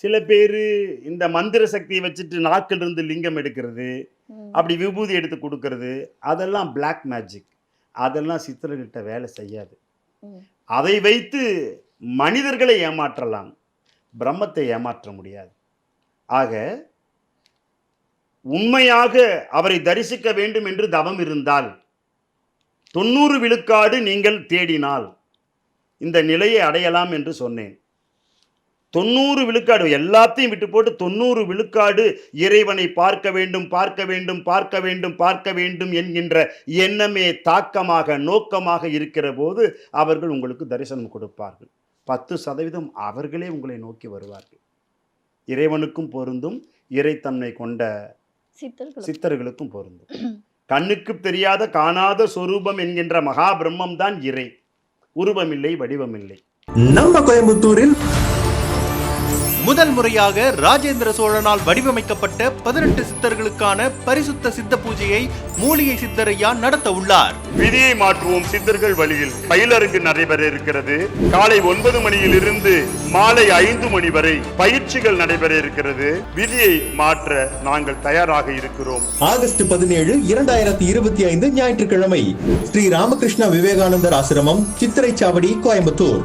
சில பேரு இந்த மந்திர சக்தியை வச்சுட்டு நாக்கிலிருந்து லிங்கம் எடுக்கிறது, ம். அப்படி விபூதி எடுத்து குடுக்கறது, அதெல்லாம் பிளாக் மேஜிக். அதெல்லாம் சித்தர்கிட்ட வேலை செய்யாது. ம். அதை வைத்து மனிதர்களை ஏமாற்றலாம். பிரம்மத்தை ஏமாற்ற முடியாது. ஆக, உண்மையாக அவரை தரிசிக்க வேண்டும் என்று தவம் இருந்தால், 90 விழுக்காடு நீங்கள் தேடினால், இந்த நிலையை அடையலாம் என்று சொன்னேன். 90 விழுக்காடு எல்லாத்தையும் விட்டு போட்டு 90 விழுக்காடு இறைவனை பார்க்க வேண்டும், பார்க்க வேண்டும், பார்க்க வேண்டும், பார்க்க வேண்டும் என்கின்ற எண்ணமே தாக்கமாக, நோக்கமாக இருக்கிற போது அவர்கள் உங்களுக்கு தரிசனம் கொடுப்பார்கள். 10% அவர்களே உங்களை நோக்கி வருவார்கள். இறைவனுக்கும் பொருந்தும், இறைத்தன்மை கொண்ட சித்தர்களுக்கு. சித்தர்களுக்கும் பொருந்தும். கண்ணுக்கு தெரியாத காணாத சொரூபம் என்கின்ற மகா பிரம்மம் தான் இறை. உருவமில்லை, வடிவமில்லை. நம்ம கோயம்புத்தூரில் முதல் முறையாக ராஜேந்திர சோழனால் வடிவமைக்கப்பட்ட 18 சித்தர்களுக்கான பரிசுத்த சித்த பூஜையை மூலிகை சித்தரையா நடத்த உள்ளார். விதியை மாற்றுவோம் சித்தர்கள் வழியில் பயிலரங்கு நடைபெற இருக்கிறது. காலை 9 மணியிலிருந்து மாலை 5 மணி வரை பயிற்சிகள் நடைபெற இருக்கிறது. விதியை மாற்ற நாங்கள் தயாராக இருக்கிறோம். ஆகஸ்ட் 17, 2025 ஞாயிற்றுக்கிழமை ஸ்ரீ ராமகிருஷ்ண விவேகானந்தர் ஆசிரமம், சித்திரைச்சாவடி, கோயம்புத்தூர்.